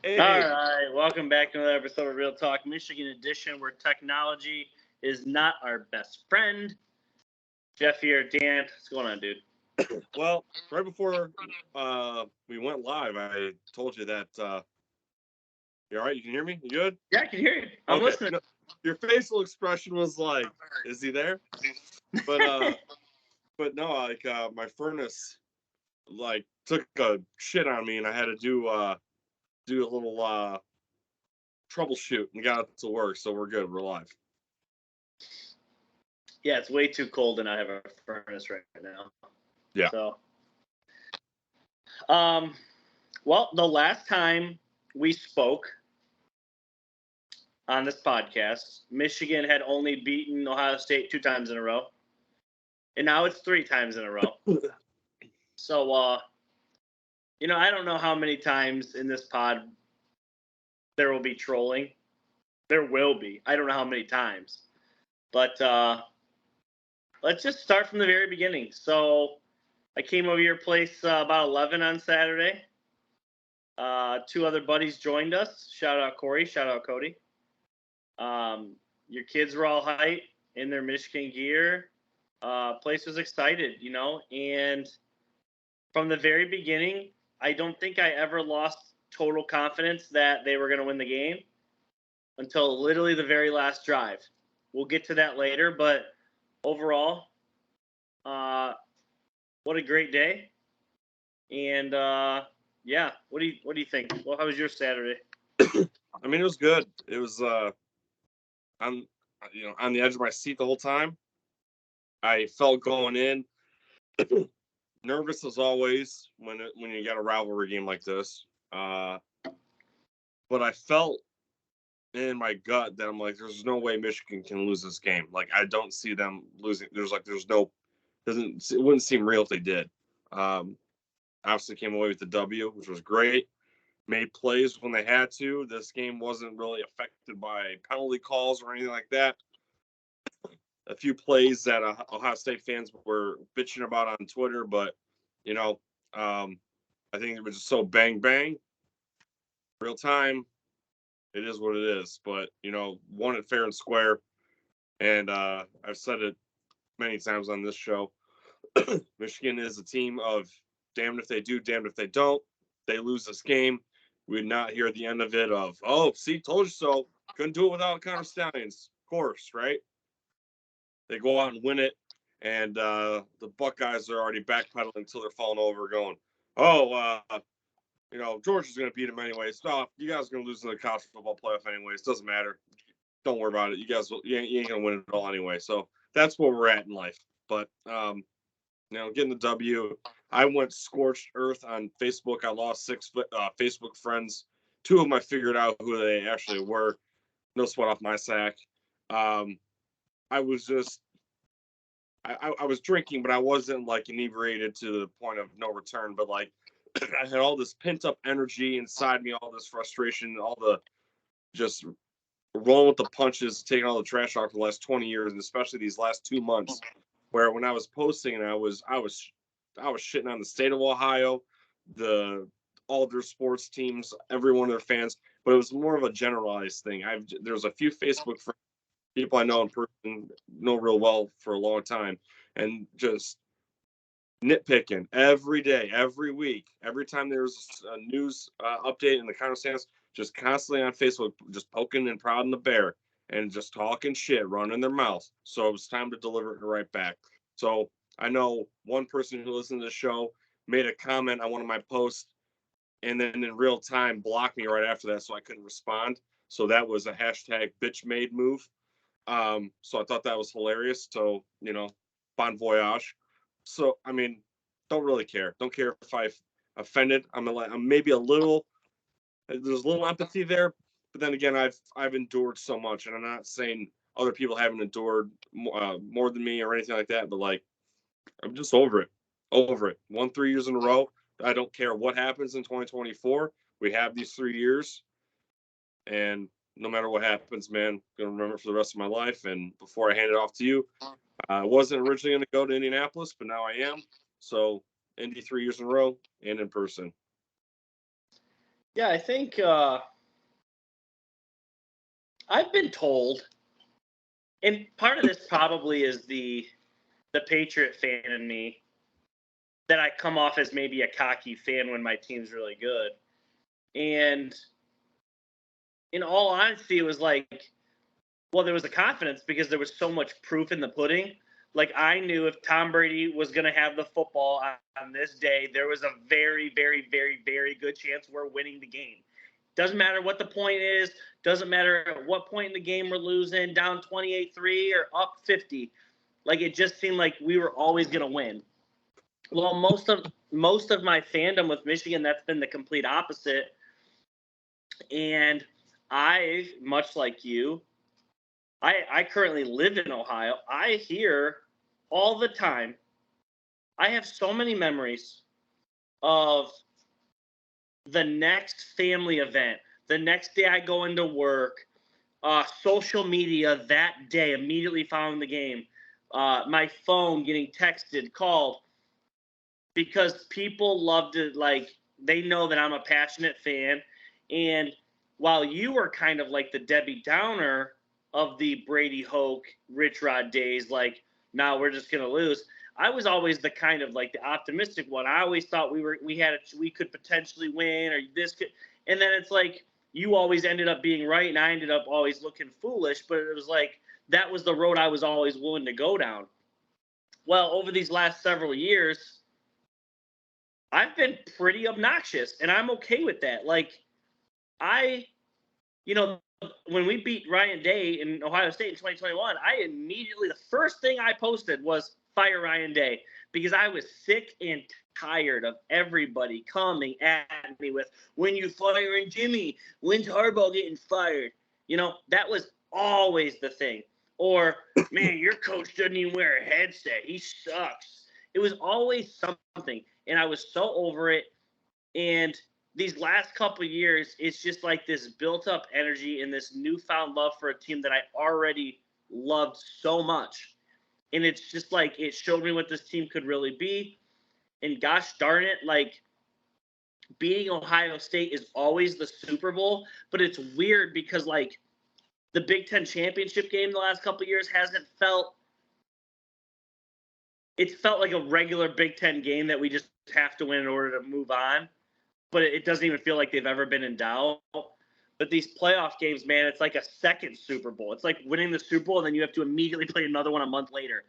All Hey, right, welcome back to another episode of Real Talk Michigan Edition, where technology is not our best friend. Jeff here, Dan, what's going on, dude? well, right before we went live, I told you that you all right? You can hear me? You good? Yeah, I can hear you. I'm Okay. listening. No, your facial expression was like, is he there? But but no, like my furnace like took a shit on me and I had to do a little troubleshoot and got it to work, so we're good, we're live. Yeah, it's way too cold, and I have a furnace right now. Yeah. So, um, well, the last time we spoke on this podcast, Michigan had only beaten Ohio State 2 times in a row, and now it's 3 times in a row. So, I don't know how many times in this pod there will be trolling. There will be. I don't know how many times. But let's just start from the very beginning. So I came over your place about 11 on Saturday. 2 other buddies joined us. Shout out Corey. Shout out Cody. Your kids were all hyped in their Michigan gear. Place was excited. And from the very beginning, I don't think I ever lost total confidence that they were going to win the game until literally the very last drive. We'll get to that later, but overall, what a great day! And yeah, what do you think? Well, how was your Saturday? I mean, it was good. It was on on the edge of my seat the whole time. I felt going in nervous as always when you got a rivalry game like this. But I felt in my gut that I'm like, there's no way Michigan can lose this game. Like I don't see them losing. There's no doesn't it wouldn't seem real if they did. Um, Obviously came away with the W, which was great. Made plays when they had to. This game wasn't really affected by penalty calls or anything like that. A few plays that Ohio State fans were bitching about on Twitter, but you know, um, I think it was just so bang bang, real time. It is what it is. But won it fair and square. And I've said it many times on this show. Michigan is a team of damned if they do, damned if they don't. They lose this game. We would not hear the end of it of, oh, see, told you so. Couldn't do it without Connor Stallions. Of course, right? They go out and win it, and the Buckeyes are already backpedaling until they're falling over, going, "Oh, Georgia's going to beat them anyway. Stop! You guys are going to lose in the college football playoff anyways. Doesn't matter. Don't worry about it. You ain't going to win it all anyway." So that's where we're at in life. But getting the W. I went scorched earth on Facebook. I lost 6 Facebook friends. 2 of them I figured out who they actually were. No sweat off my sack. Um, I was just I was drinking, but I wasn't like inebriated to the point of no return. But like I had all this pent up energy inside me, all this frustration, all the just rolling with the punches, taking all the trash off for the last 20 years, and especially these last 2 months, where when I was posting and I was shitting on the state of Ohio, the all their sports teams, every one of their fans, but it was more of a generalized thing. There's a few Facebook friends, people I know in person, know real well for a long time, and just nitpicking every day, every week, every time there's a news update in the kind of stance, just constantly on Facebook, just poking and prodding the bear and just talking shit, running their mouth. So it was time to deliver it right back. So I know one person who listened to the show made a comment on one of my posts and then in real time blocked me right after that, so I couldn't respond. So that was a hashtag bitch made move. So I thought that was hilarious. So, bon voyage. So, I mean, don't really care. Don't care if I offended. I'm maybe a little, there's a little empathy there. But then again, I've endured so much, and I'm not saying other people haven't endured more than me or anything like that. But like, I'm just over it. Over it. Won 3 years in a row. I don't care what happens in 2024. We have these 3 years, and no matter what happens, man, gonna remember it for the rest of my life. And before I hand it off to you, I wasn't originally gonna go to Indianapolis, but now I am. So Indy 3 years in a row and in person. Yeah, I think I've been told, and part of this probably is the Patriot fan in me, that I come off as maybe a cocky fan when my team's really good. And in all honesty, it was like, well, there was a confidence because there was so much proof in the pudding. Like, I knew if Tom Brady was going to have the football on this day, there was a very, very, very, very good chance we're winning the game. Doesn't matter what the point is. Doesn't matter at what point in the game we're losing, down 28-3 or up 50. Like, it just seemed like we were always going to win. Well, most of my fandom with Michigan, that's been the complete opposite. And I, much like you, I currently live in Ohio. I hear all the time. I have so many memories of the next family event, the next day I go into work, social media that day, immediately following the game, my phone getting texted, called, because people love to, like, they know that I'm a passionate fan. And while you were kind of like the Debbie Downer of the Brady Hoke, Rich Rod days, like, now we're just going to lose, I was always the kind of like the optimistic one. I always thought we could potentially win, or this could, and then it's like you always ended up being right, and I ended up always looking foolish. But it was like that was the road I was always willing to go down. Well, over these last several years, I've been pretty obnoxious, and I'm okay with that. Like, when we beat Ryan Day in Ohio State in 2021, I immediately, the first thing I posted was fire Ryan Day, because I was sick and tired of everybody coming at me with, when you firing Jimmy, when's Harbaugh getting fired? That was always the thing. Or, man, your coach doesn't even wear a headset. He sucks. It was always something, and I was so over it. And these last couple of years, it's just like this built-up energy and this newfound love for a team that I already loved so much. And it's just like it showed me what this team could really be. And gosh darn it, like, beating Ohio State is always the Super Bowl, but it's weird because, like, the Big Ten championship game the last couple of years hasn't felt – it's felt like a regular Big Ten game that we just have to win in order to move on. But it doesn't even feel like they've ever been in doubt. But these playoff games, man, it's like a second Super Bowl. It's like winning the Super Bowl, and then you have to immediately play another one a month later.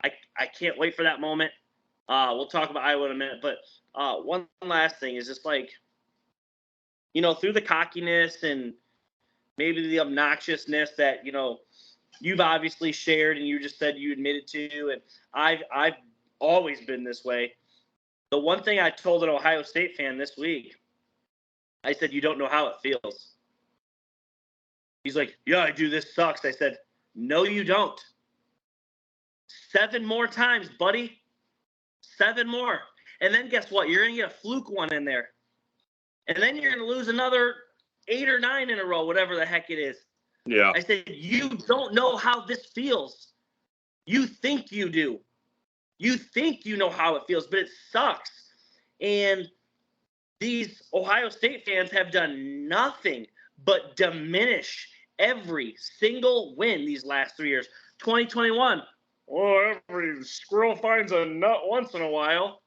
I can't wait for that moment. We'll talk about Iowa in a minute. But one last thing is just like, through the cockiness and maybe the obnoxiousness that, you've obviously shared and you just said you admitted to, and I've always been this way. The one thing I told an Ohio State fan this week, I said, you don't know how it feels. He's like, yeah, I do. This sucks. I said, no, you don't. 7 more times, buddy. 7 more. And then guess what? You're going to get a fluke one in there. And then you're going to lose another 8 or 9 in a row, whatever the heck it is. Yeah. I said, you don't know how this feels. You think you do. You think you know how it feels, but it sucks. And these Ohio State fans have done nothing but diminish every single win these last 3 years. 2021, every squirrel finds a nut once in a while.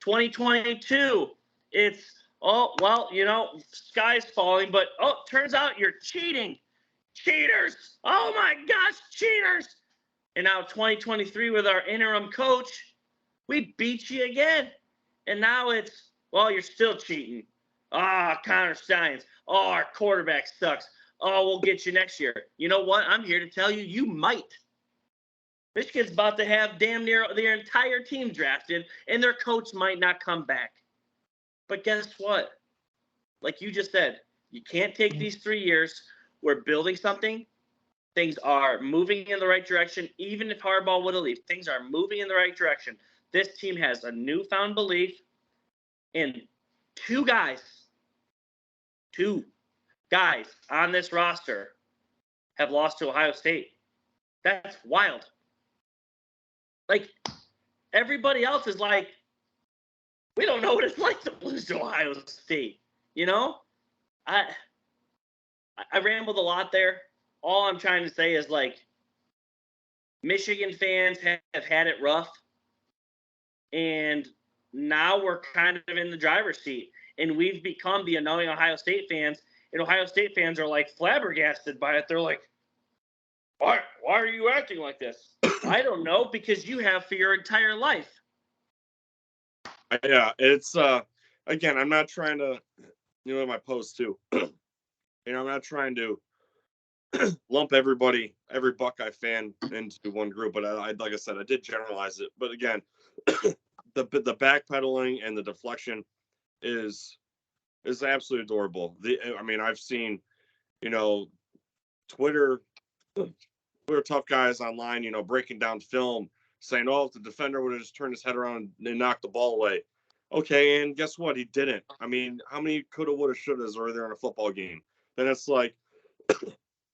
2022, it's, sky's falling, but, turns out you're cheating. Cheaters! Oh my gosh, cheaters! And now 2023 with our interim coach, we beat you again. And now it's, well, you're still cheating. Connor Steins. Oh, our quarterback sucks. Oh, we'll get you next year. You know what? I'm here to tell you, you might. Michigan's about to have damn near their entire team drafted, and their coach might not come back. But guess what? Like you just said, you can't take these 3 years. We're building something. Things are moving in the right direction. Even if Harbaugh would have left, things are moving in the right direction. This team has a newfound belief, and 2 guys on this roster have lost to Ohio State. That's wild. Like, everybody else is like, We don't know what it's like to lose to Ohio State. You know, I rambled a lot there. All I'm trying to say is like Michigan fans have had it rough, and now we're kind of in the driver's seat, and we've become the annoying Ohio State fans, and Ohio State fans are like flabbergasted by it. They're like, why are you acting like this? I don't know, because you have for your entire life. Yeah, it's again, I'm not trying to, in my post too. I'm not trying to lump every Buckeye fan into one group, but like I said, I did generalize it. But again, the backpedaling and the deflection is absolutely adorable. I've seen, Twitter tough guys online, breaking down film, saying, "Oh, if the defender would have just turned his head around and knocked the ball away." Okay, and guess what? He didn't. I mean, how many coulda, woulda, shouldas are there in a football game? Then it's like,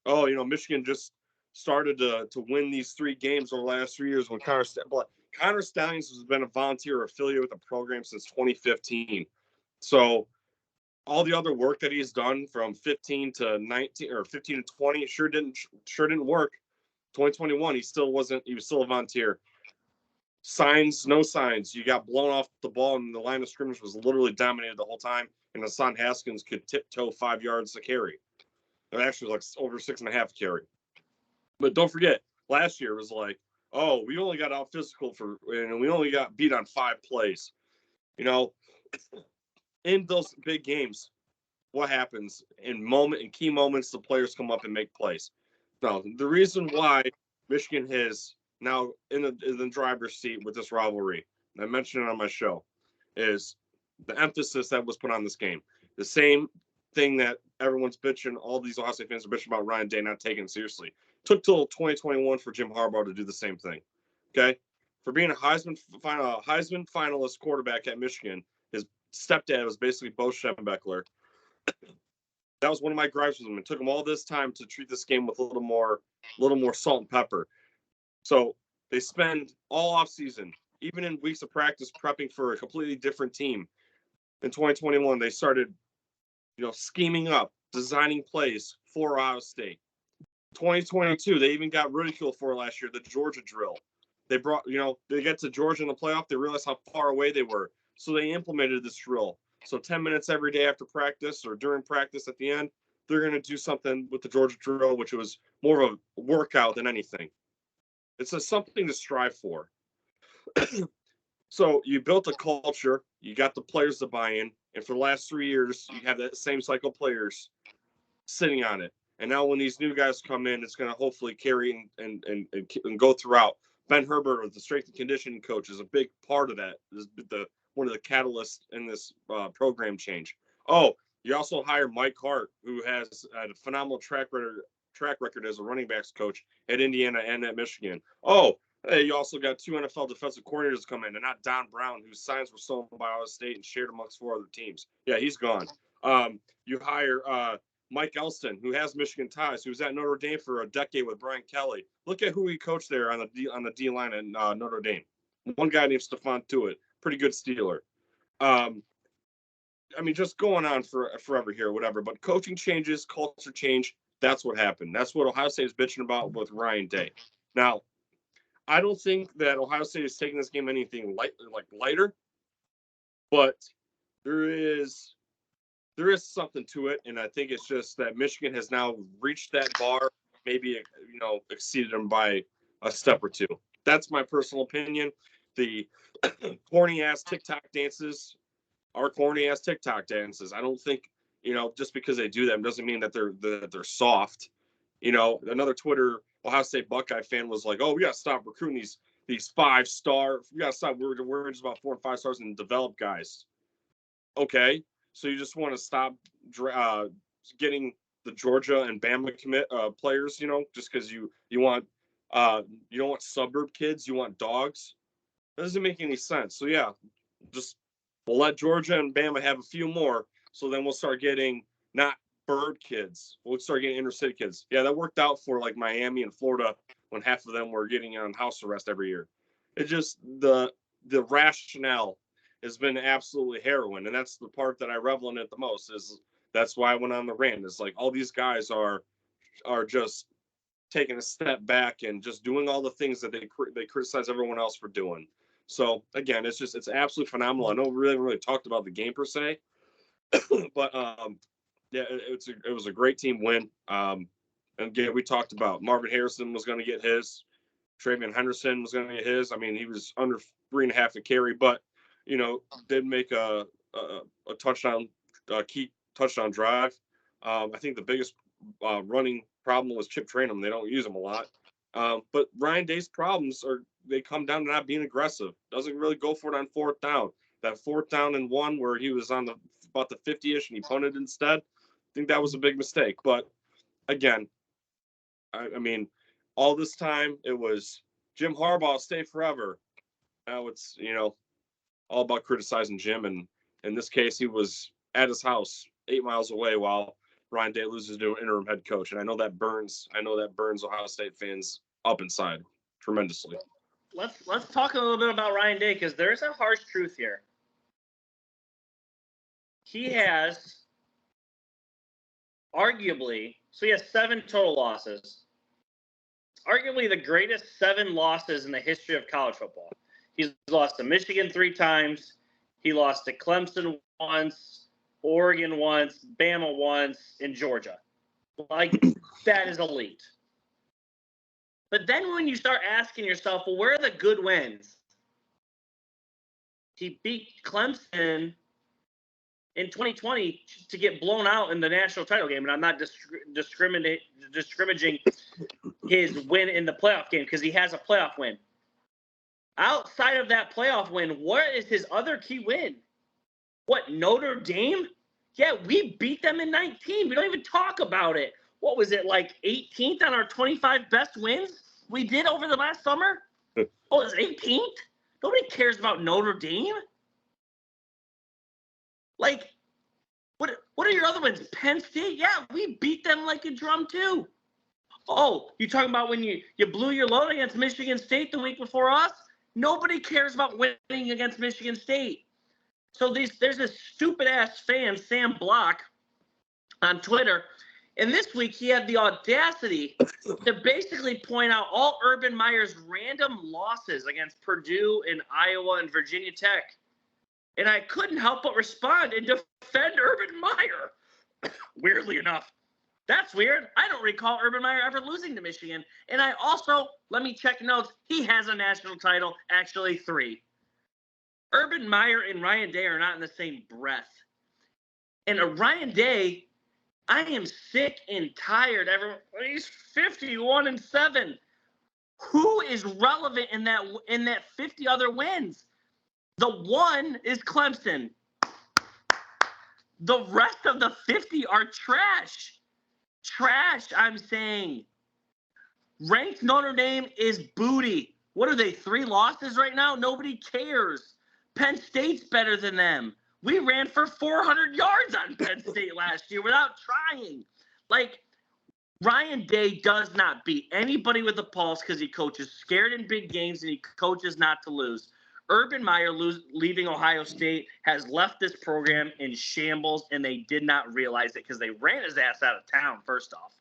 oh, Michigan just started to win these 3 games over the last 3 years when Connor Stalions has been a volunteer affiliate with the program since 2015. So all the other work that he's done from 15 to 19 or 15 to 20 sure didn't work. 2021, he was still a volunteer. Signs, no signs. You got blown off the ball, and the line of scrimmage was literally dominated the whole time. And Hassan Haskins could tiptoe 5 yards to carry. It actually was like over 6.5 carry. But don't forget, last year was like, oh, we only got out physical and we only got beat on 5 plays. In those big games, what happens in key moments, the players come up and make plays. Now, the reason why Michigan is now in the driver's seat with this rivalry, and I mentioned it on my show, is the emphasis that was put on this game. The same thing that everyone's bitching, all these Ohio State fans are bitching about Ryan Day not taking it seriously. Took till 2021 for Jim Harbaugh to do the same thing. Okay? For being a Heisman finalist quarterback at Michigan, his stepdad was basically Bo Schembechler. That was one of my gripes with him. It took him all this time to treat this game with a little more salt and pepper. So they spend all off season, even in weeks of practice, prepping for a completely different team. In 2021, they started, scheming up, designing plays for Ohio State. 2022, they even got ridiculed for last year, the Georgia drill. They brought, they get to Georgia in the playoff, they realized how far away they were. So they implemented this drill. So 10 minutes every day after practice or during practice at the end, they're going to do something with the Georgia drill, which was more of a workout than anything. It's something to strive for. So you built a culture, you got the players to buy in, and for the last 3 years, you have that same cycle of players sitting on it. And now when these new guys come in, it's going to hopefully carry and go throughout. Ben Herbert, the strength and conditioning coach, is a big part of that. Is one of the catalysts in this program change. Oh, you also hire Mike Hart, who has a phenomenal track record as a running backs coach at Indiana and at Michigan. Oh, hey, you also got 2 NFL defensive coordinators come in, and not Don Brown, whose signs were stolen by Ohio State and shared amongst 4 other teams. Yeah, he's gone. You hire Mike Elston, who has Michigan ties, who was at Notre Dame for a decade with Brian Kelly. Look at who he coached there on the D line at Notre Dame. One guy named Stephon Tuitt, pretty good Steeler. Just going on forever here, whatever. But coaching changes, culture change. That's what happened. That's what Ohio State is bitching about with Ryan Day. Now, I don't think that Ohio State is taking this game anything lighter, but there is something to it, and I think it's just that Michigan has now reached that bar, maybe exceeded them by a step or 2. That's my personal opinion. The corny ass TikTok dances are corny ass TikTok dances. I don't think just because they do them doesn't mean that they're soft. Another Twitter Ohio State Buckeye fan was like, "Oh, we got to stop recruiting these 5-star. We got to stop. We're just about 4 and 5 stars and develop guys." Okay. So you just want to stop getting the Georgia and Bama commit players, just because you don't want suburb kids, you want dogs. That doesn't make any sense. So yeah, we'll let Georgia and Bama have a few more. So then we'll start getting not bird kids. We'll start getting inner city kids. Yeah, that worked out for like Miami and Florida when half of them were getting on house arrest every year. It just the rationale has been absolutely heroin. And that's the part that I revel in it the most. Is that's why I went on the rant. It's like all these guys are just taking a step back and just doing all the things that they criticize everyone else for doing. So again, it's absolutely phenomenal. I know we really talked about the game per se, but yeah, it was a great team win. And again, we talked about Marvin Harrison was going to get his, Travion Henderson was going to get his. I mean, he was under 3.5 to carry, but did make a touchdown, key touchdown drive. I think the biggest running problem was Chip Trayanum. They don't use him a lot. But Ryan Day's problems they come down to not being aggressive. Doesn't really go for it on fourth down. That 4th down and 1 where he was on about the 50-ish and he punted instead. I think that was a big mistake. But again, I mean, all this time it was Jim Harbaugh stay forever. Now it's all about criticizing Jim, and in this case he was at his house 8 miles away while Ryan Day loses to an interim head coach, and I know that burns Ohio State fans up inside tremendously. Let's talk a little bit about Ryan Day, because there's a harsh truth here. He has arguably, so he has 7 total losses. Arguably the greatest 7 losses in the history of college football. He's lost to Michigan 3 times. He lost to Clemson once, Oregon once, Bama once, and Georgia. Like, that is elite. But then when you start asking yourself, well, where are the good wins? He beat Clemson in 2020 to get blown out in the national title game. And I'm not discriminating his win in the playoff game, because he has a playoff win. Outside of that playoff win, what is his other key win? What, Notre Dame? Yeah, we beat them in 19. We don't even talk about it. What was it, like 18th on our 25 best wins we did over the last summer? Oh, it's 18th? Nobody cares about Notre Dame. Like, what are your other wins? Penn State? Yeah, we beat them like a drum too. Oh, you talking about when you blew your load against Michigan State the week before us? Nobody cares about winning against Michigan State. So there's this stupid-ass fan, Sam Block, on Twitter, and this week he had the audacity to basically point out all Urban Meyer's random losses against Purdue and Iowa and Virginia Tech. And I couldn't help but respond and defend Urban Meyer. Weirdly enough. That's weird. I don't recall Urban Meyer ever losing to Michigan. And I also, let me check notes, he has a national title, actually 3. Urban Meyer and Ryan Day are not in the same breath. And Ryan Day, I am sick and tired. He's 51-7. Who is relevant in that 50 other wins? The one is Clemson. The rest of the 50 are trash. Trash, I'm saying. Ranked Notre Dame is booty. What are they, 3 losses right now? Nobody cares. Penn State's better than them. We ran for 400 yards on Penn State last year without trying. Like, Ryan Day does not beat anybody with a pulse because he coaches scared in big games and he coaches not to lose. Urban Meyer leaving Ohio State has left this program in shambles, and they did not realize it because they ran his ass out of town, first off.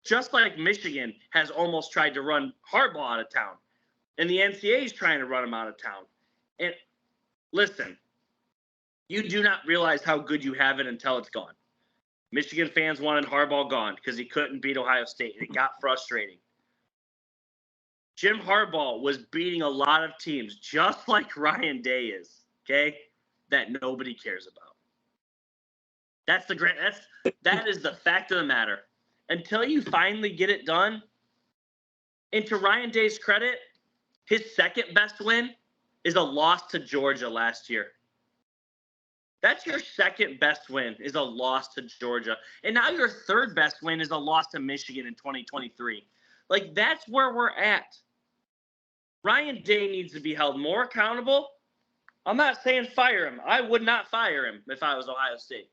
Just like Michigan has almost tried to run Harbaugh out of town, and the NCAA is trying to run him out of town. And listen, you do not realize how good you have it until it's gone. Michigan fans wanted Harbaugh gone because he couldn't beat Ohio State, and it got frustrating. Jim Harbaugh was beating a lot of teams, just like Ryan Day is, okay, that nobody cares about. That is the fact of the matter. Until you finally get it done, and to Ryan Day's credit, his second best win is a loss to Georgia last year. That's your second best win, is a loss to Georgia. And now your third best win is a loss to Michigan in 2023. Like, that's where we're at. Ryan Day needs to be held more accountable. I'm not saying fire him. I would not fire him if I was Ohio State.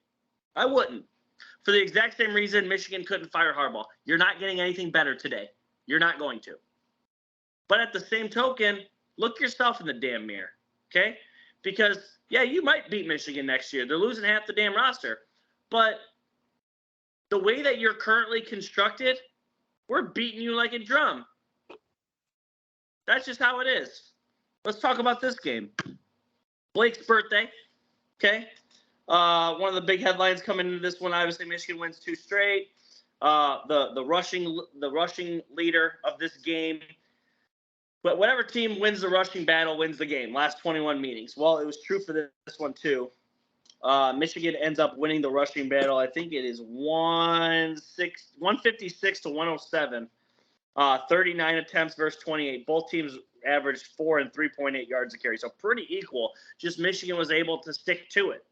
I wouldn't. For the exact same reason Michigan couldn't fire Harbaugh. You're not getting anything better today. You're not going to. But at the same token, look yourself in the damn mirror, okay? because, yeah, you might beat Michigan next year. They're losing half the damn roster. But the way that you're currently constructed, we're beating you like a drum. That's just how it is. Let's talk about this game. Blake's birthday, okay? One of the big headlines coming into this one, obviously, Michigan wins 2 straight. The rushing leader of this game. But whatever team wins the rushing battle wins the game. Last 21 meetings. Well, it was true for this one too. Michigan ends up winning the rushing battle. I think it is 156 to 107. 39 attempts versus 28. Both teams averaged 4 and 3.8 yards a carry, so pretty equal. Just Michigan was able to stick to it.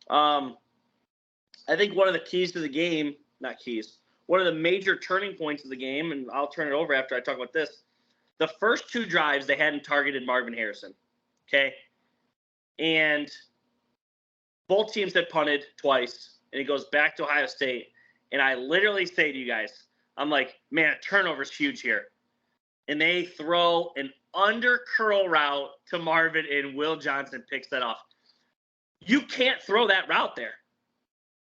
I think one of the keys to the game, not keys, one of the major turning points of the game, and I'll turn it over after I talk about this. The first 2 drives, they hadn't targeted Marvin Harrison, okay? And both teams had punted twice, and it goes back to Ohio State. And I literally say to you guys, I'm like, man, a turnover's huge here. And they throw an under curl route to Marvin, and Will Johnson picks that off. You can't throw that route there.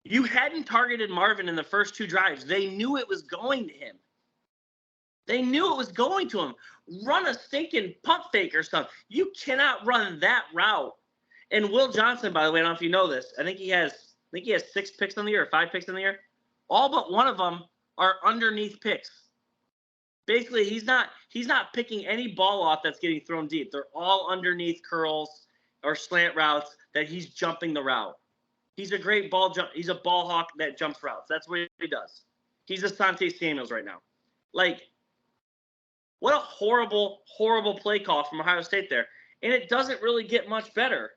You hadn't targeted Marvin in the first 2 drives. They knew it was going to him. They knew it was going to him. Run a stinking pump fake or something. You cannot run that route. And Will Johnson, by the way, I don't know if you know this. I think he has 6 picks on the year or 5 picks on the year. All but one of them are underneath picks. Basically, he's not picking any ball off that's getting thrown deep. They're all underneath curls or slant routes that he's jumping the route. He's a great ball jump. He's a ball hawk that jumps routes. That's what he does. He's Asante Samuels right now. Like, what a horrible, horrible play call from Ohio State there. And it doesn't really get much better.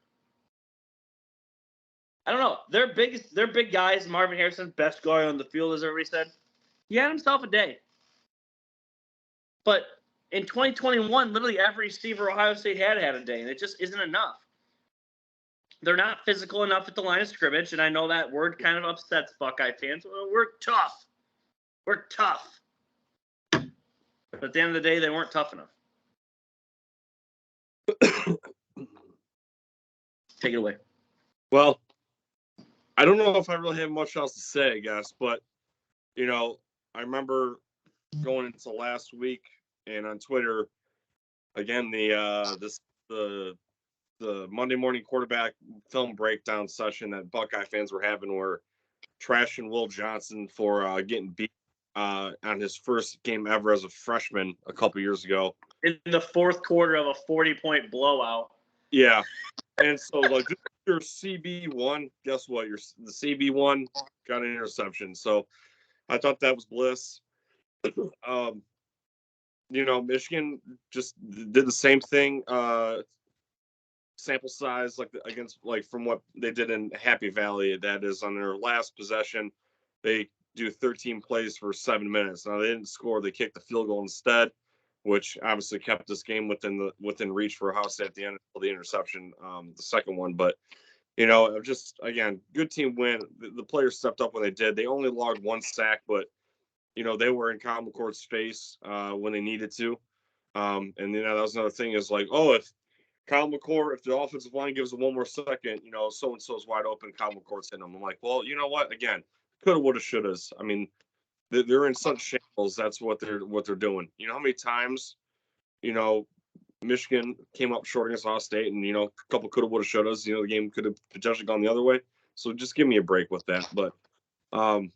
I don't know. They're big guys. Marvin Harrison, best guy on the field, as everybody said. He had himself a day. But in 2021, literally every receiver Ohio State had a day, and it just isn't enough. They're not physical enough at the line of scrimmage, and I know that word kind of upsets Buckeye fans. Well, we're tough. We're tough. But at the end of the day, they weren't tough enough. Take it away. Well, I don't know if I really have much else to say, I guess, but, I remember going into last week and on Twitter, again, the Monday morning quarterback film breakdown session that Buckeye fans were having were trashing Will Johnson for getting beat on his first game ever as a freshman a couple years ago. In the 4th quarter of a 40-point blowout. Yeah. And so, this is your CB1. Guess what? The CB1 got an interception. So I thought that was bliss. Michigan just did the same thing. Sample size from what they did in Happy Valley. That is, on their last possession, they do 13 plays for 7 minutes. Now they didn't score; they kicked the field goal instead, which obviously kept this game within reach for Ohio State at the end of the interception, the second one. But just again, good team win. The players stepped up when they did. They only logged 1 sack, but they were in Kyle McCord's face when they needed to. And that was another thing is like, if Kyle McCord, if the offensive line gives him 1 more second, so and so is wide open. Kyle McCord's hitting them. I'm like, well, you know what? Again, coulda, woulda, shouldas. I mean, they're in such shambles. That's what they're doing. You know how many times, Michigan came up short against Ohio State, and a couple coulda, woulda, shouldas. The game could have potentially gone the other way. So just give me a break with that. But I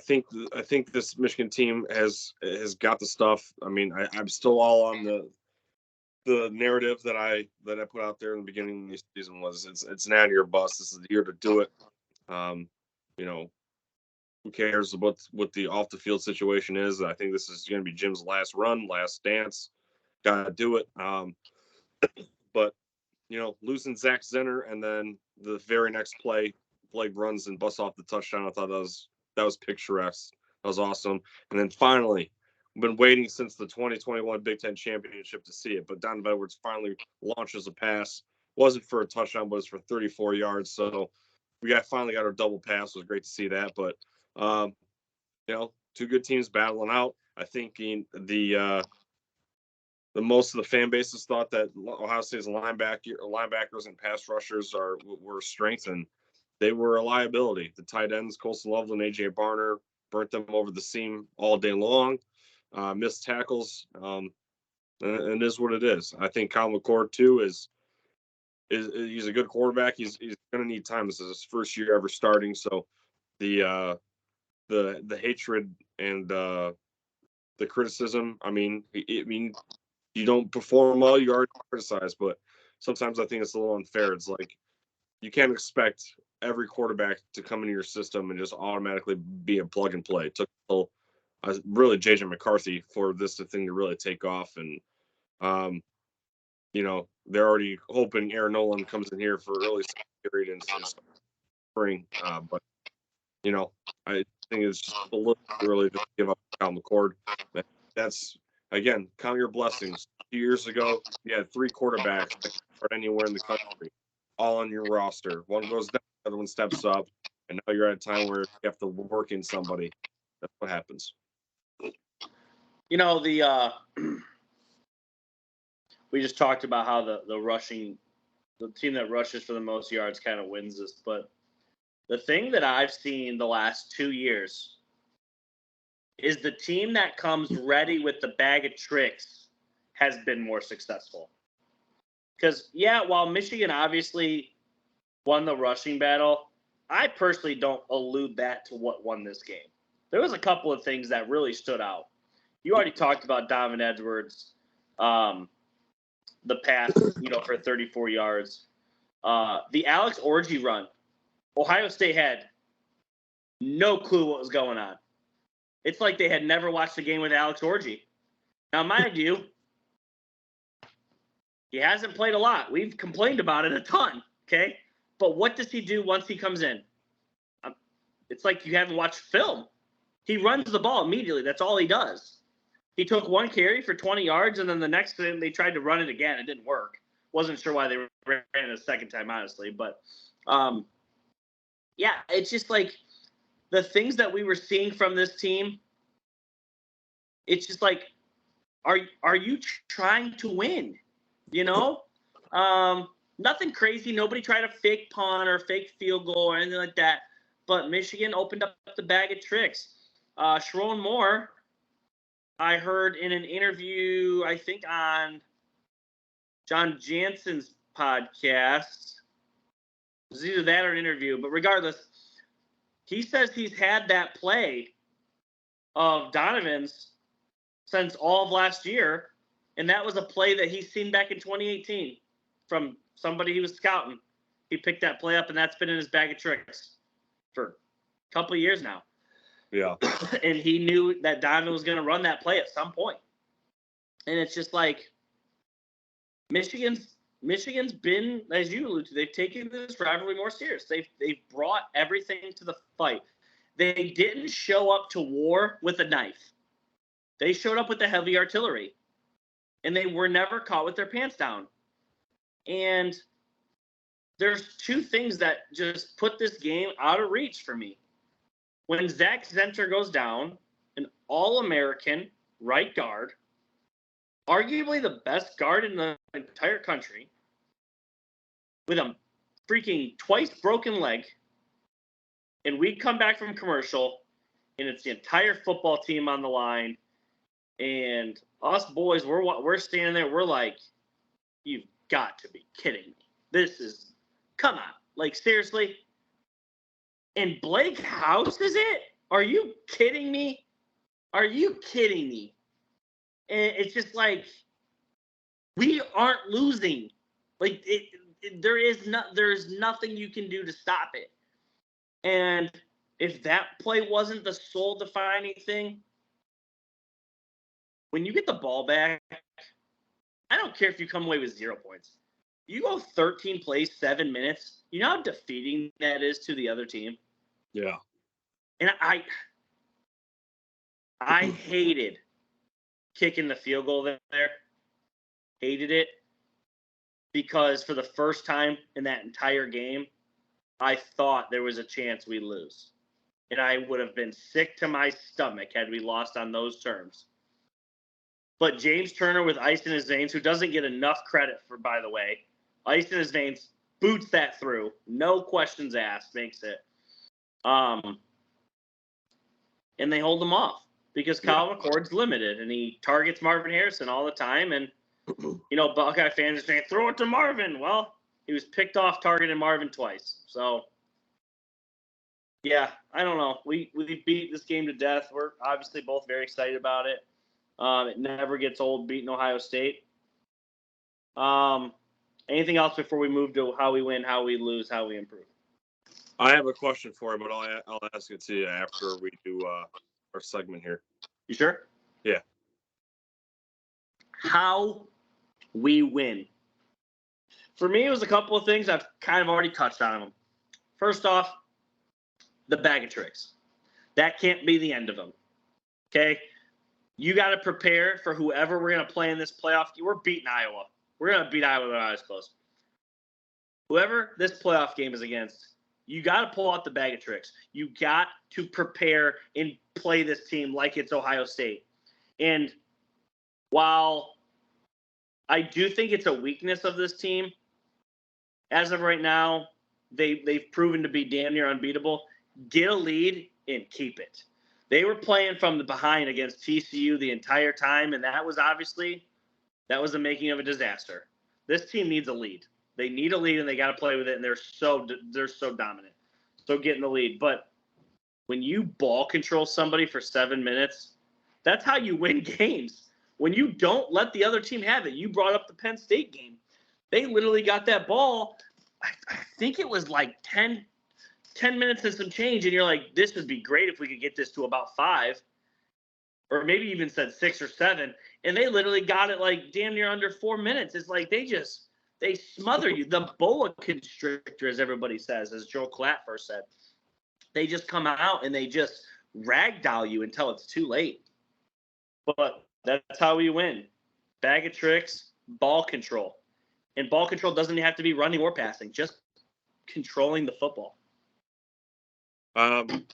think this Michigan team has got the stuff. I mean, I'm still all on the narrative that I put out there in the beginning of the season was it's an out of your bus. This is the year to do it. Who cares about what the off the field situation is? I think this is going to be Jim's last run, last dance. Got to do it. But losing Zach Zenner and then the very next play, Blake runs and busts off the touchdown. I thought that was picturesque. That was awesome. And then finally, we've been waiting since the 2021 Big Ten Championship to see it. But Donovan Edwards finally launches a pass. Wasn't for a touchdown, but it was for 34 yards. So we finally got our double pass. It was great to see that. But 2 good teams battling out. I think the most of the fan bases thought that Ohio State's linebackers and pass rushers were strengths, and they were a liability. The tight ends, Colston Loveland, AJ Barner, burnt them over the seam all day long, missed tackles, and is what it is. I think Kyle McCord too is he's a good quarterback. He's going to need time. This is his first year ever starting, so the hatred and the criticism. I mean, you don't perform well, you already criticized, but sometimes I think it's a little unfair. It's like you can't expect every quarterback to come into your system and just automatically be a plug and play. It took really JJ McCarthy for this thing to really take off, and they're already hoping Aaron Nolan comes in here for early period in spring, but I think it's just a little early to give up Kyle McCord. That's, again, count your blessings. 2 years ago, you had 3 quarterbacks that could start anywhere in the country, all on your roster. One goes down, the other one steps up, and now you're at a time where you have to work in somebody. That's what happens. We just talked about how the team that rushes for the most yards kind of wins this, but the thing that I've seen the last 2 years is the team that comes ready with the bag of tricks has been more successful. Because, while Michigan obviously won the rushing battle, I personally don't allude that to what won this game. There was a couple of things that really stood out. You already talked about Donovan Edwards, the pass, for 34 yards. The Alex Orji run. Ohio State had no clue what was going on. It's like they had never watched a game with Alex Orji. Now, mind you, he hasn't played a lot. We've complained about it a ton, okay? But what does he do once he comes in? It's like you haven't watched film. He runs the ball immediately. That's all he does. He took 1 carry for 20 yards, and then the next time they tried to run it again. It didn't work. Wasn't sure why they ran it a second time, honestly. But, it's just like the things that we were seeing from this team, it's just like, are you trying to win? Nothing crazy. Nobody tried a fake punt or fake field goal or anything like that. But Michigan opened up the bag of tricks. Sharon Moore, I heard in an interview, I think on John Jansen's podcast, it was either that or an interview, but regardless, he says he's had that play of Donovan's since all of last year, and that was a play that he's seen back in 2018 from somebody he was scouting. He picked that play up, and that's been in his bag of tricks for a couple of years now. Yeah. And he knew that Donovan was going to run that play at some point. And it's just like Michigan's been, as you alluded to, they've taken this rivalry more serious. They've brought everything to the fight. They didn't show up to war with a knife. They showed up with the heavy artillery. And they were never caught with their pants down. And there's 2 things that just put this game out of reach for me. When Zach Zentor goes down, an All-American right guard, arguably the best guard in the entire country, with a freaking twice broken leg, and we come back from commercial, and it's the entire football team on the line, and us boys, we're standing there, we're like, you've got to be kidding me. This is, come on, like seriously? And Blake House is it? Are you kidding me? Are you kidding me? And it's just like, we aren't losing. Like there's nothing you can do to stop it. And if that play wasn't the sole defining thing, when you get the ball back, I don't care if you come away with 0 points. You go 13 plays, 7 minutes. You know how defeating that is to the other team? Yeah. And I hated kicking the field goal there. Hated it because for the first time in that entire game, I thought there was a chance we lose. And I would have been sick to my stomach had we lost on those terms. But James Turner with ice in his veins, who doesn't get enough credit for, by the way, ice in his veins, boots that through. No questions asked, makes it. And they hold him off because Kyle McCord's limited, and he targets Marvin Harrison all the time. And, Buckeye fans are saying, throw it to Marvin. Well, he was picked off targeting Marvin twice. So, yeah, I don't know. We beat this game to death. We're obviously both very excited about it. It never gets old beating Ohio State. Anything else before we move to how we win, how we lose, how we improve? I have a question for you, but I'll ask it to you after we do our segment here. You sure? Yeah. How we win. For me, it was a couple of things. I've kind of already touched on them. First off, the bag of tricks. That can't be the end of them. Okay? You got to prepare for whoever we're going to play in this playoff. We're beating Iowa. We're going to beat Iowa with our eyes closed. Whoever this playoff game is against, you got to pull out the bag of tricks. You got to prepare and play this team like it's Ohio State. And while I do think it's a weakness of this team, as of right now, they've proven to be damn near unbeatable. Get a lead and keep it. They were playing from the behind against TCU the entire time, and that was the making of a disaster. This team needs a lead. They need a lead, and they got to play with it, and they're so dominant. So getting the lead. But when you ball control somebody for 7 minutes, that's how you win games. When you don't let the other team have it. You brought up the Penn State game. They literally got that ball, I think it was like 10 minutes and some change, and you're like, this would be great if we could get this to about 5, or maybe even said 6 or 7, and they literally got it like damn near under 4 minutes. It's like they smother you. The boa constrictor, as everybody says, as Joe Klatt first said. They just come out and they just ragdoll you until it's too late. But that's how we win. Bag of tricks, ball control. And ball control doesn't have to be running or passing, just controlling the football. I'm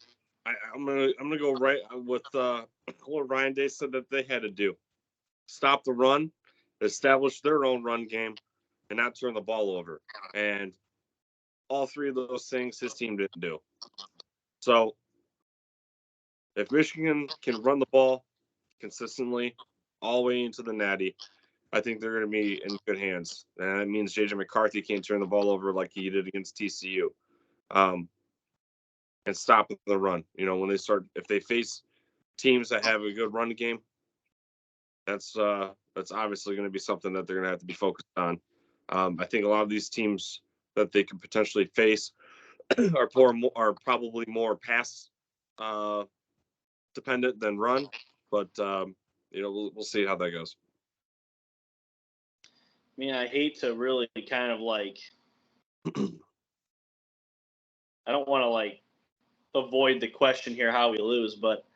gonna go right with what Ryan Day said that they had to do: stop the run, establish their own run game, and not turn the ball over. And all three of those things his team didn't do. So if Michigan can run the ball consistently all the way into the Natty, I think they're going to be in good hands. And that means J.J. McCarthy can't turn the ball over like he did against TCU. And stop the run. When if they face teams that have a good run game, that's obviously going to be something that they're going to have to be focused on. I think a lot of these teams that they could potentially face are probably more pass dependent than run, but we'll see how that goes. I mean, I hate to really kind of like, I don't want to like avoid the question here how we lose, but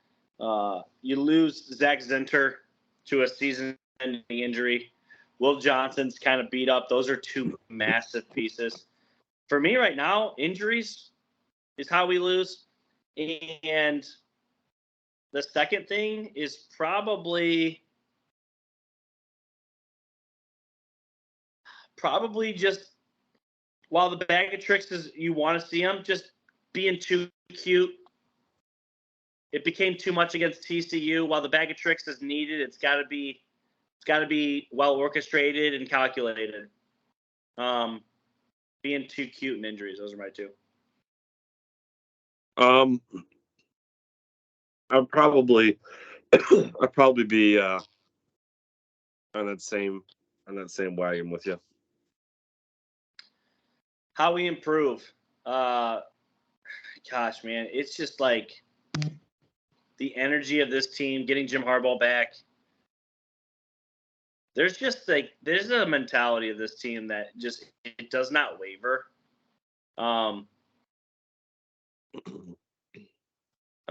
you lose Zach Zinter to a season-ending injury. Will Johnson's kind of beat up. Those are two massive pieces. For me right now, injuries is how we lose. And the second thing is probably just, while the bag of tricks is you want to see them, just being too cute. It became too much against TCU. While the bag of tricks is needed, it's got to be well orchestrated and calculated. Being too cute and injuries, those are my two. I'd probably be on that same wagon with you. How we improve? Gosh, man, it's just like the energy of this team, getting Jim Harbaugh back. There's a mentality of this team that just it does not waver. I'm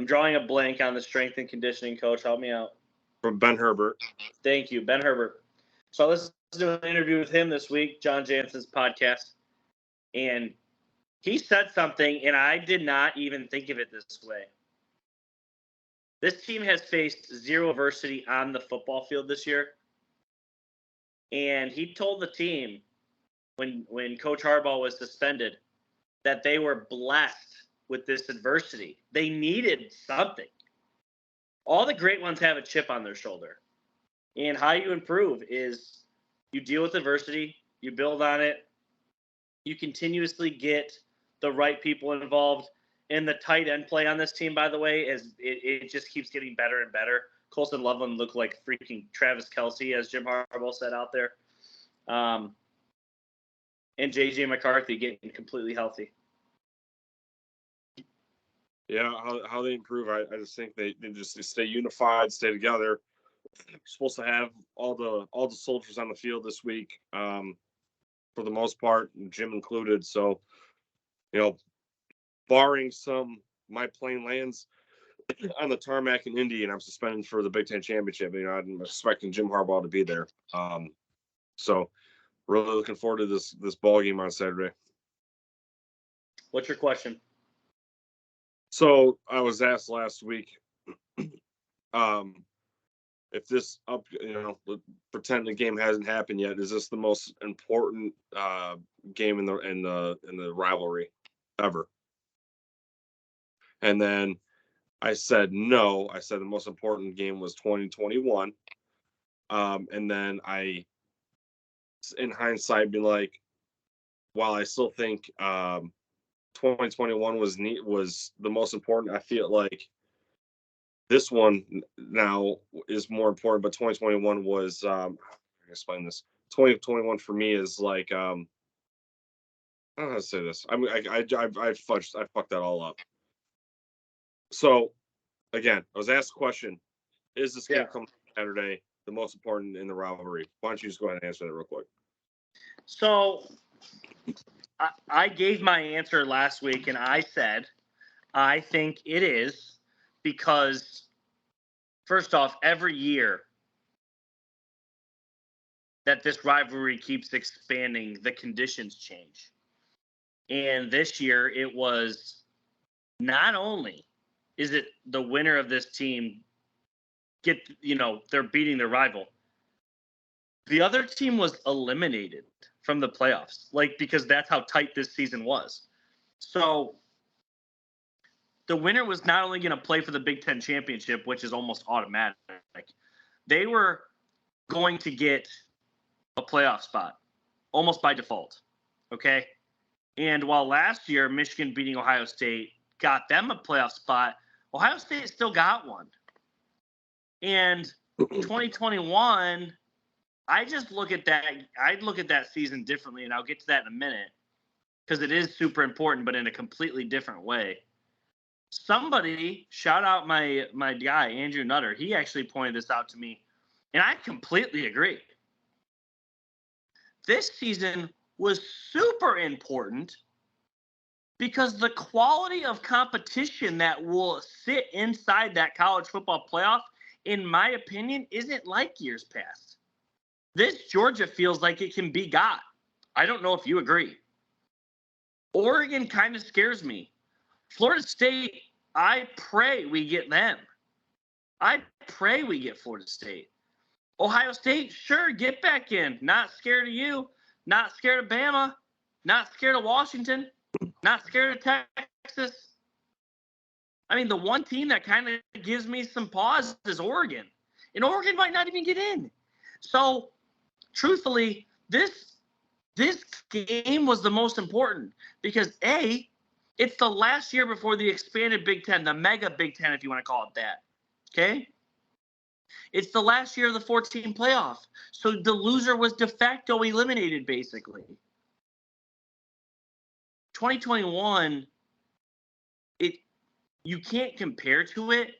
drawing a blank on the strength and conditioning coach. Help me out. From Ben Herbert. Thank you, Ben Herbert. So let's do an interview with him this week, John Jansen's podcast. And he said something, and I did not even think of it this way. This team has faced zero adversity on the football field this year. And he told the team when Coach Harbaugh was suspended that they were blessed with this adversity. They needed something. All the great ones have a chip on their shoulder. And how you improve is you deal with adversity, you build on it, you continuously get the right people involved. And the tight end play on this team, by the way, is it just keeps getting better and better. Colson Loveland looked like freaking Travis Kelce, as Jim Harbaugh said out there. And J.J. McCarthy getting completely healthy. Yeah, how they improve, I just think they just stay unified, stay together. We're supposed to have all the soldiers on the field this week, for the most part, Jim included. So, barring some my plane lands on the tarmac in Indy and I'm suspended for the Big Ten championship, I'm expecting Jim Harbaugh to be there. So really looking forward to this ball game on Saturday. What's your question? So I was asked last week, if this pretend the game hasn't happened yet, is this the most important game in the rivalry ever? And then I said no. I said the most important game was 2021. And then I, in hindsight, be like, while I still think 2021 was the most important, I feel like this one now is more important. But 2021 was explain this. 2021 for me is like I don't know how to say this. I mean, I fucked that all up. So again, I was asked the question: is this game coming Saturday the most important in the rivalry? Why don't you just go ahead and answer that real quick? So I gave my answer last week, and I said I think it is because, first off, every year that this rivalry keeps expanding, the conditions change. And this year it was not only is it the winner of this team they're beating their rival. The other team was eliminated from the playoffs, because that's how tight this season was. So the winner was not only going to play for the Big Ten championship, which is almost automatic, they were going to get a playoff spot almost by default. Okay. And while last year Michigan beating Ohio State got them a playoff spot, Ohio State still got one. And 2021, I just look at that. I'd look at that season differently, and I'll get to that in a minute because it is super important, but in a completely different way. Somebody, shout out my guy, Andrew Nutter, he actually pointed this out to me, and I completely agree. This season was super important because the quality of competition that will sit inside that college football playoff, in my opinion, isn't like years past. This Georgia feels like it can be got. I don't know if you agree. Oregon kind of scares me. Florida State, I pray we get them. I pray we get Florida State. Ohio State, sure, get back in. Not scared of you. Not scared of Bama. Not scared of Washington. Not scared of Texas. I mean, the one team that kind of gives me some pause is Oregon. And Oregon might not even get in. So, truthfully, this game was the most important because, A, it's the last year before the expanded Big Ten, the mega Big Ten, if you want to call it that. Okay? It's the last year of the 14 playoff. So the loser was de facto eliminated, basically. 2021, you can't compare to it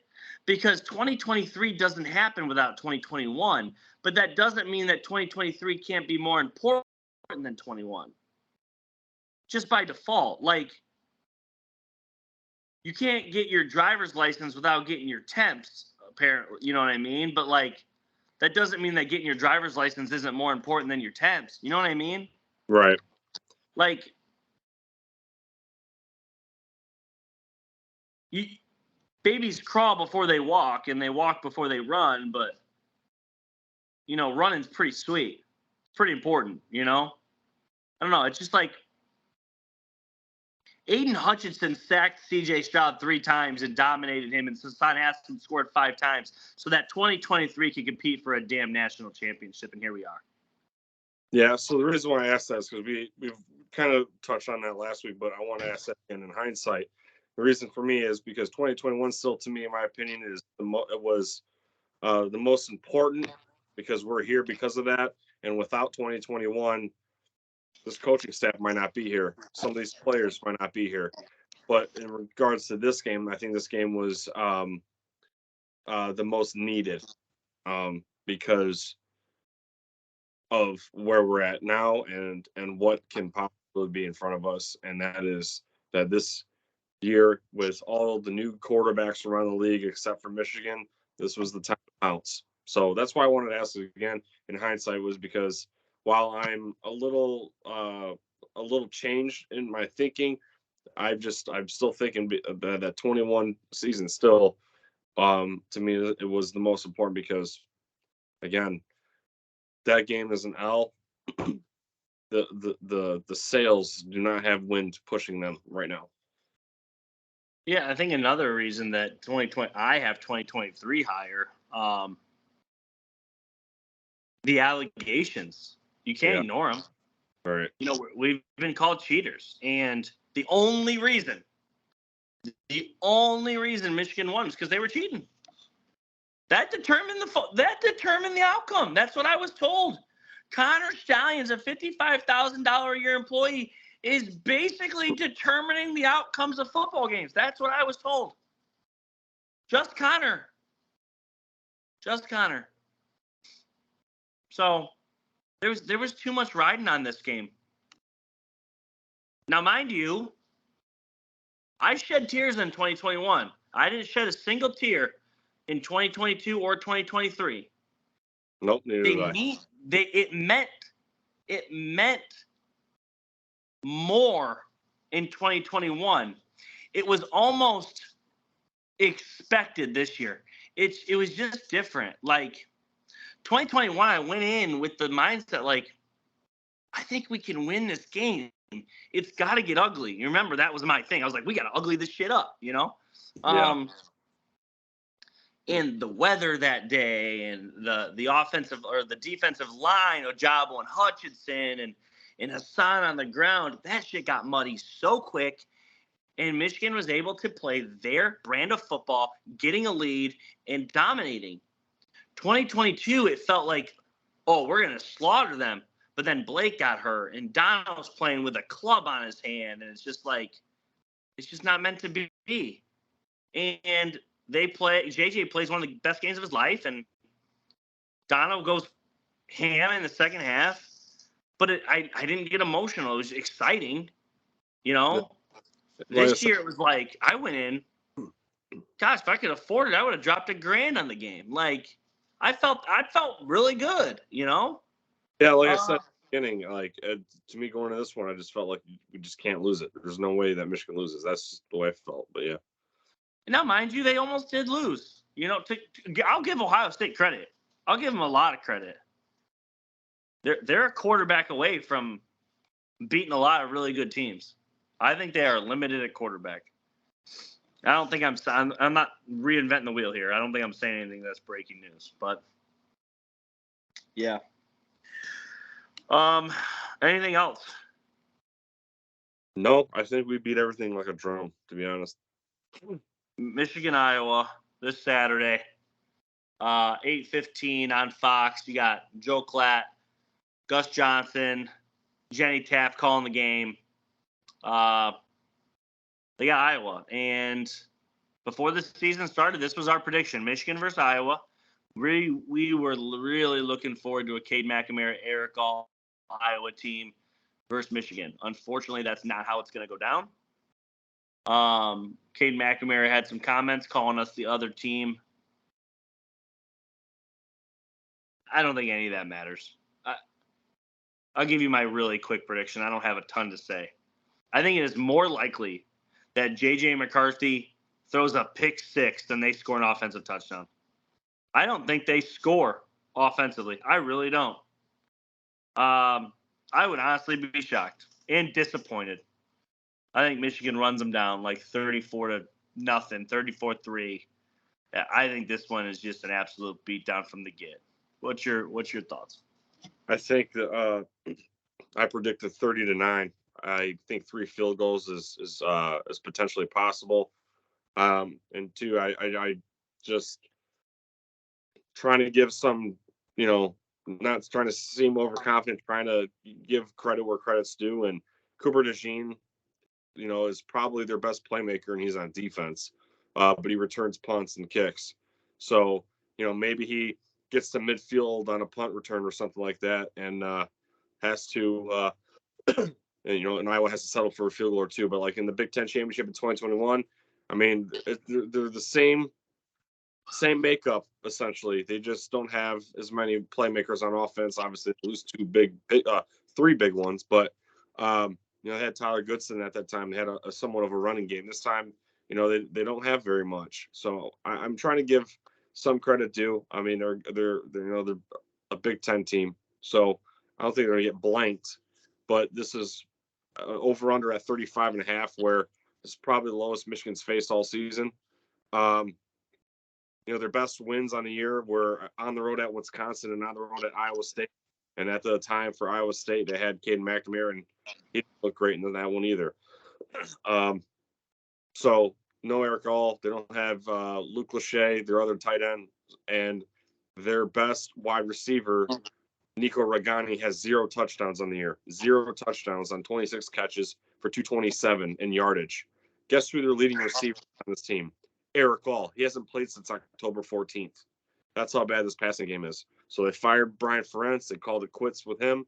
because 2023 doesn't happen without 2021. But that doesn't mean that 2023 can't be more important than 21. Just by default. You can't get your driver's license without getting your temps, apparently. You know what I mean? But, that doesn't mean that getting your driver's license isn't more important than your temps. You know what I mean? Right. You babies crawl before they walk, and they walk before they run. But running's pretty sweet. It's pretty important. I don't know. It's just like Aiden Hutchinson sacked C.J. Stroud 3 times and dominated him, and Hassan Haskins scored 5 times, so that 2023 could compete for a damn national championship, and here we are. Yeah, so the reason why I asked that is because we've kind of touched on that last week, but I want to ask that again in hindsight. The reason for me is because 2021 still, to me, in my opinion, is was the most important because we're here because of that. And without 2021, this coaching staff might not be here. Some of these players might not be here. But in regards to this game, I think this game was the most needed because of where we're at now and what can possibly be in front of us. And that is that this year, with all the new quarterbacks around the league, except for Michigan, this was the time to pounce. So that's why I wanted to ask it again in hindsight, was because while I'm a little changed in my thinking, I'm still thinking that 21 season still, to me, it was the most important because, again, that game is an L. The sales do not have wind pushing them right now. Yeah, I think another reason that I have 2023 higher, the allegations. You can't ignore them. Right. We've been called cheaters, and the only reason Michigan won is because they were cheating. That determined the outcome. That's what I was told. Connor Stalions, a $55,000 a year employee, is basically determining the outcomes of football games. That's what I was told. Just Connor. So there was too much riding on this game. Now, mind you, I shed tears in 2021. I didn't shed a single tear in 2022 or 2023. Nope, neither did I. It meant more in 2021. It was almost expected this year. It was just different. Like 2021, I went in with the mindset like, I think we can win this game. It's got to get ugly. You remember that was my thing. I was like, we got to ugly this shit up, Yeah. And the weather that day, and the offensive or the defensive line, Ojabo and Hutchinson, and Hassan on the ground, that shit got muddy so quick. And Michigan was able to play their brand of football, getting a lead and dominating. 2022, it felt like, oh, we're going to slaughter them. But then Blake got hurt, and Donald's playing with a club on his hand, and it's just not meant to be. And JJ plays one of the best games of his life, and Donald goes ham in the second half. But I didn't get emotional. It was exciting, This year it was like I went in. Gosh, if I could afford it, I would have dropped $1,000 on the game. Like I felt really good, Yeah, like I said at the beginning, to me going to this one, I just felt like we just can't lose it. There's no way that Michigan loses. That's just the way I felt. But yeah. Now, mind you, they almost did lose. I'll give Ohio State credit. I'll give them a lot of credit. They're a quarterback away from beating a lot of really good teams. I think they are limited at quarterback. I don't think I'm not reinventing the wheel here. I don't think I'm saying anything that's breaking news, but yeah. Anything else? No, I think we beat everything like a drum, to be honest. Michigan, Iowa this Saturday, 8:15 on Fox. You got Joe Klatt, Gus Johnson, Jenny Taft calling the game. They got Iowa, and before the season started, this was our prediction: Michigan versus Iowa. We were really looking forward to a Cade McNamara, Eric All Iowa team versus Michigan. Unfortunately, that's not how it's going to go down. Cade McNamara had some comments calling us the other team. I don't think any of that matters. I'll give you my really quick prediction. I don't have a ton to say. I think it is more likely that J.J. McCarthy throws a pick six, then they score an offensive touchdown. I don't think they score offensively. I really don't. I would honestly be shocked and disappointed. I think Michigan runs them down like 34-0, 34-3. Yeah, I think this one is just an absolute beatdown from the get. What's your thoughts? I think that I predicted 30-9. I think 3 field goals is potentially possible. And 2, I just trying to give some, not trying to seem overconfident, trying to give credit where credit's due. And Cooper DeJean, is probably their best playmaker, and he's on defense, but he returns punts and kicks. So, maybe he gets to midfield on a punt return or something like that, and has to, and Iowa has to settle for a field goal or two. But like in the Big Ten championship in 2021, I mean, they're the same makeup essentially. They just don't have as many playmakers on offense. Obviously, they lose 3 big ones, but they had Tyler Goodson at that time. They had a somewhat of a running game. This time, they don't have very much. So I'm trying to give some credit due. I mean, they're a Big Ten team, so I don't think they're gonna get blanked. But this is over under at 35.5, where it's probably the lowest Michigan's faced all season. Their best wins on the year were on the road at Wisconsin and on the road at Iowa State. And at the time for Iowa State, they had Caden McNamara, and he didn't look great in that one either. So no Eric All. They don't have Luke Lachey, their other tight end, and their best wide receiver, Nico Ragani, has 0 touchdowns on the year. 0 touchdowns on 26 catches for 227 in yardage. Guess who their leading receiver on this team? Eric All. He hasn't played since October 14th. That's how bad this passing game is. So they fired Brian Ferentz. They called it quits with him.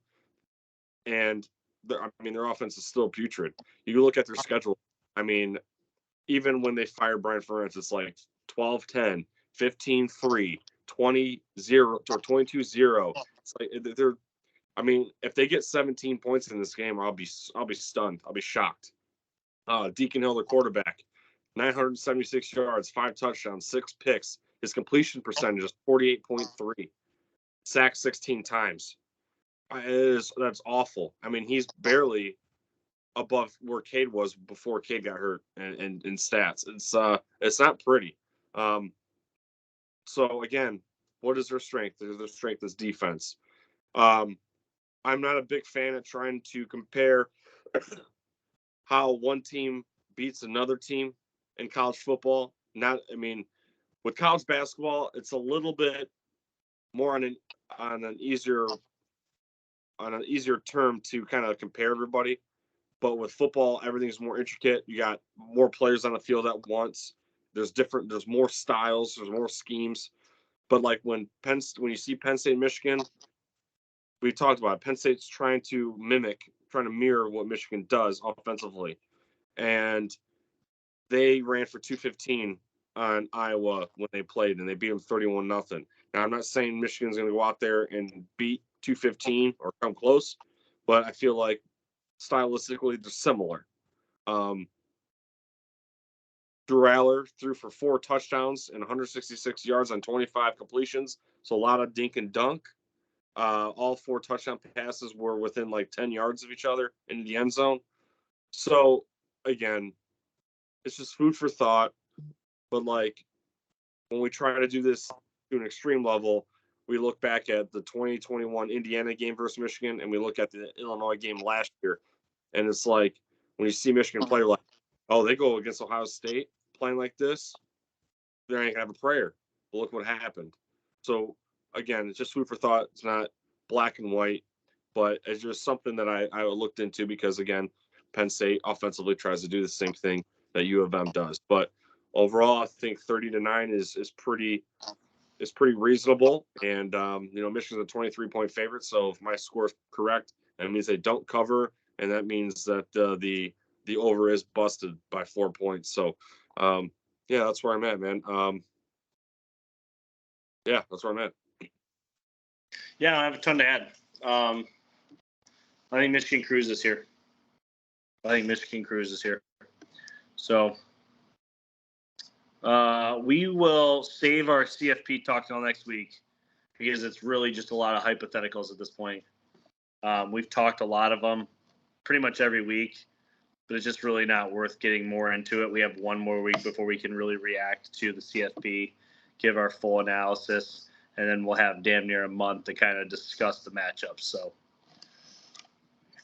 And their offense is still putrid. You look at their schedule. I mean, even when they fired Brian Ferentz, it's like 12-10, 15-3, 20-0, or 22-0. It's like if they get 17 points in this game, I'll be stunned. I'll be shocked. Deacon Hill, the quarterback, 976 yards, 5 touchdowns, 6 picks. His completion percentage is 48.3. Sacked 16 times. That's awful. I mean, he's barely above where Cade was before Cade got hurt in stats. It's not pretty. So again, what is their strength? Their strength is defense. I'm not a big fan of trying to compare how one team beats another team in college football. With college basketball, it's a little bit more on an easier term to kind of compare everybody. But with football, everything's more intricate. You got more players on the field at once. There's more styles, there's more schemes. But like when you see Penn State, Michigan, we talked about it. Penn State's trying to mirror what Michigan does offensively. And they ran for 215 on Iowa when they played, and they beat them 31-0. Now, I'm not saying Michigan's going to go out there and beat 215 or come close, but I feel like stylistically they're similar. Drew Aller threw for 4 touchdowns and 166 yards on 25 completions, so a lot of dink and dunk. All 4 touchdown passes were within like 10 yards of each other in the end zone. So, again, it's just food for thought. But, like, when we try to do this to an extreme level, we look back at the 2021 Indiana game versus Michigan, and we look at the Illinois game last year. And it's like, when you see Michigan play, like, oh, they go against Ohio State playing like this, they ain't going to have a prayer. But look what happened. So, again, it's just food for thought. It's not black and white, but it's just something that I looked into because, again, Penn State offensively tries to do the same thing that U of M does. But overall, I think 30-9 is pretty reasonable. And, Michigan's a 23-point favorite. So if my score is correct, that means they don't cover. And that means that the over is busted by 4 points. So, that's where I'm at, man. That's where I'm at. Yeah, I have a ton to add. I think Michigan cruises here. So, We will save our CFP talk till next week because it's really just a lot of hypotheticals at this point. We've talked a lot of them pretty much every week, but it's just really not worth getting more into it. We have one more week before we can really react to the CFP, give our full analysis, and then we'll have damn near a month to kind of discuss the matchups. So,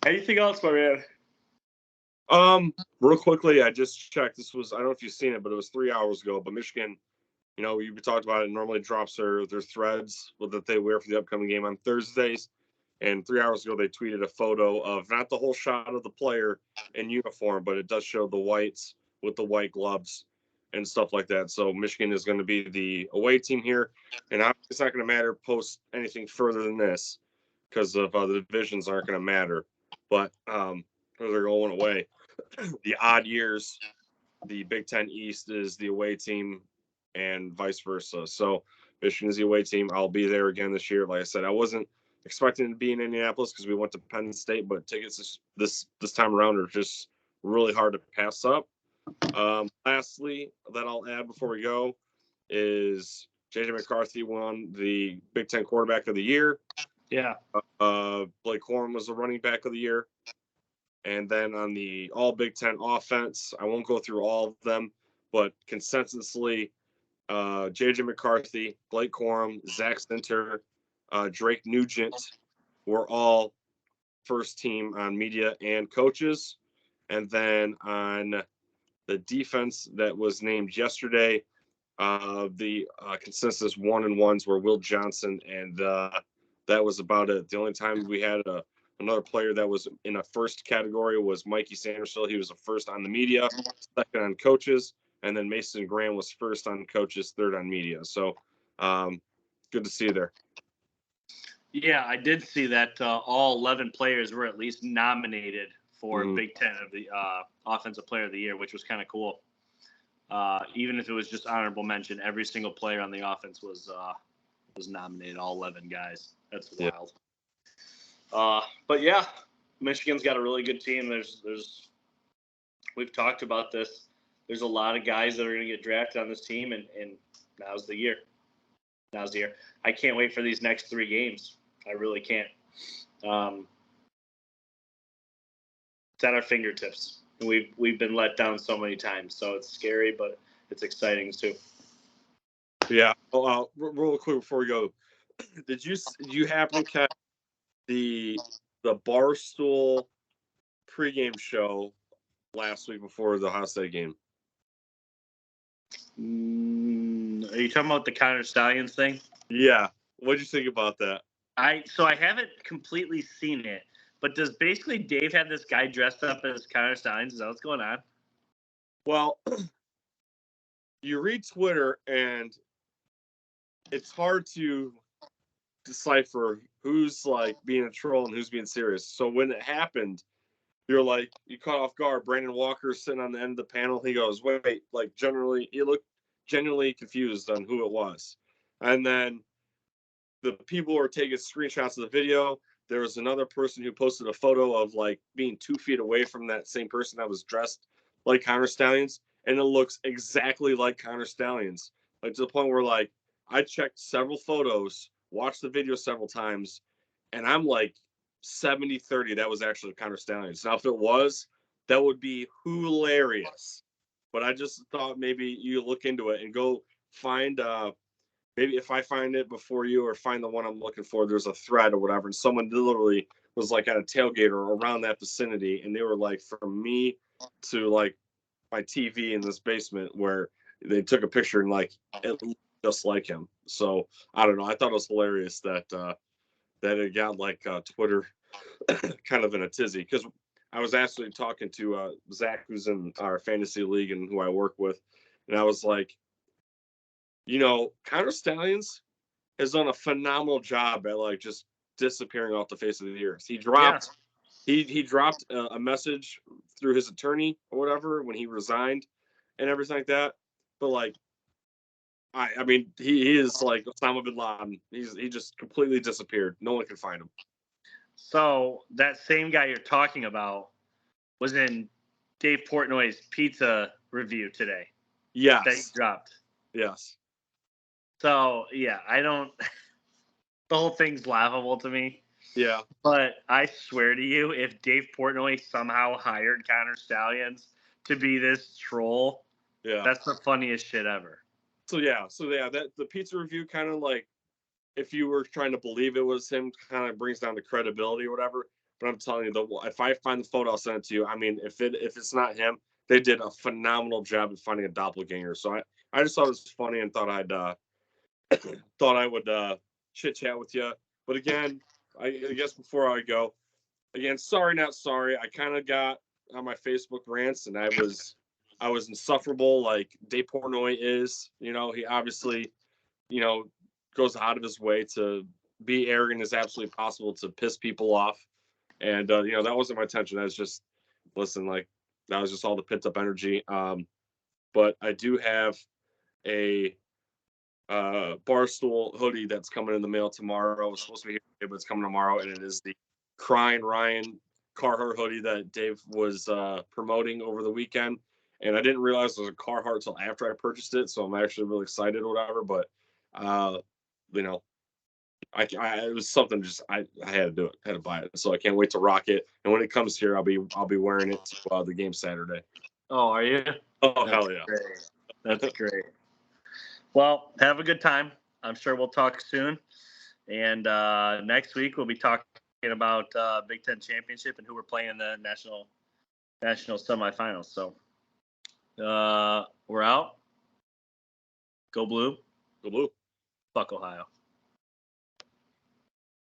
anything else, my man? Real quickly, I just checked. This was, I don't know if you've seen it, but it was 3 hours ago. But Michigan, you know, we talked about it, normally drops their threads that they wear for the upcoming game on Thursdays. And 3 hours ago, they tweeted a photo of not the whole shot of the player in uniform, but it does show the whites with the white gloves and stuff like that. So Michigan is going to be the away team here. And it's not going to matter post anything further than this because of the divisions aren't going to matter. But they're going away. The odd years, the Big Ten East is the away team and vice versa. So Michigan is the away team. I'll be there again this year. Like I said, I wasn't expecting to be in Indianapolis because we went to Penn State, but tickets this time around are just really hard to pass up. Lastly, that I'll add before we go is J.J. McCarthy won the Big Ten Quarterback of the Year. Yeah. Blake Corum was the Running Back of the Year. And then on the all Big Ten offense, I won't go through all of them, but consensusly, J.J. McCarthy, Blake Corum, Zach Center, Drake Nugent were all first team on media and coaches. And then on the defense that was named yesterday, the consensus 1-1s were Will Johnson, and that was about it. The only time we had another player that was in a first category was Mikey Sanderson. He was a first on the media, second on coaches, and then Mason Graham was first on coaches, third on media. So good to see you there. Yeah, I did see that all 11 players were at least nominated for Big Ten of the Offensive Player of the Year, which was kind of cool. Even if it was just honorable mention, every single player on the offense was nominated. All 11 guys. That's wild. But yeah, Michigan's got a really good team. We've talked about this. There's a lot of guys that are going to get drafted on this team, and now's the year. Now's the year. I can't wait for these next 3 games. I really can't. It's at our fingertips. We've been let down so many times, so it's scary, but it's exciting too. Yeah. Real quick before we go, did you happen to catch the Barstool pregame show last week before the Ohio State game? Are you talking about the Connor Stallions thing? Yeah. What'd you think about that? I haven't completely seen it, but does basically Dave have this guy dressed up as Connor Stallions? Is that what's going on? Well, you read Twitter and it's hard to decipher who's like being a troll and who's being serious. So when it happened, you're like, you caught off guard. Brandon Walker sitting on the end of the panel. He goes, wait, like he looked genuinely confused on who it was. And then the people were taking screenshots of the video. There was another person who posted a photo of like being 2 feet away from that same person that was dressed like Connor Stallions. And it looks exactly like Connor Stallions. Like to the point where like I checked several photos, watched the video several times, and I'm like 70-30 that was actually Connor Stallions. Now if it was, that would be hilarious. But I just thought maybe you look into it and go find maybe if I find it before you or find the one I'm looking for, there's a thread or whatever. And someone literally was like at a tailgate or around that vicinity. And they were like, from me to like my TV in this basement where they took a picture and like, it looked just like him. So I don't know. I thought it was hilarious that it got like Twitter kind of in a tizzy. Because I was actually talking to Zach, who's in our fantasy league and who I work with. And I was like, you know, Connor Stallions has done a phenomenal job at like just disappearing off the face of the earth. He dropped he dropped a message through his attorney or whatever when he resigned and everything like that. But like, I mean, he is like Osama bin Laden. He just completely disappeared. No one can find him. So that same guy you're talking about was in Dave Portnoy's pizza review today. that he Yes. dropped. Yes. So yeah, I don't. The whole thing's laughable to me. Yeah. But I swear to you, if Dave Portnoy somehow hired Connor Stallions to be this troll, Yeah. that's the funniest shit ever. So yeah. That the pizza review kind of like, if you were trying to believe it was him, kind of brings down the credibility or whatever. But I'm telling you, if I find the photo, I'll send it to you. I mean, if it's not him, they did a phenomenal job of finding a doppelganger. So I just thought it was funny and thought I would chit chat with you. But again, I guess before I go, again, sorry not sorry. I kind of got on my Facebook rants and I was insufferable like Dave Portnoy is. You know, he obviously, you know, goes out of his way to be arrogant as absolutely possible to piss people off. And you know, that wasn't my intention. That was just, listen, like, that was just all the pent up energy. But I do have a Barstool hoodie that's coming in the mail tomorrow. It's supposed to be here, but it's coming tomorrow, and it is the Crying Ryan Carhartt hoodie that Dave was promoting over the weekend. And I didn't realize it was a Carhartt until after I purchased it, so I'm actually really excited or whatever. But you know, it was something just I had to do it, had to buy it. So I can't wait to rock it. And when it comes here, I'll be wearing it to the game Saturday. Oh, are you? Oh, That's hell yeah! Great. That's great. Well, have a good time. I'm sure we'll talk soon. And next week we'll be talking about Big Ten championship and who we're playing in the national semifinals. So we're out. Go Blue. Go Blue. Fuck Ohio.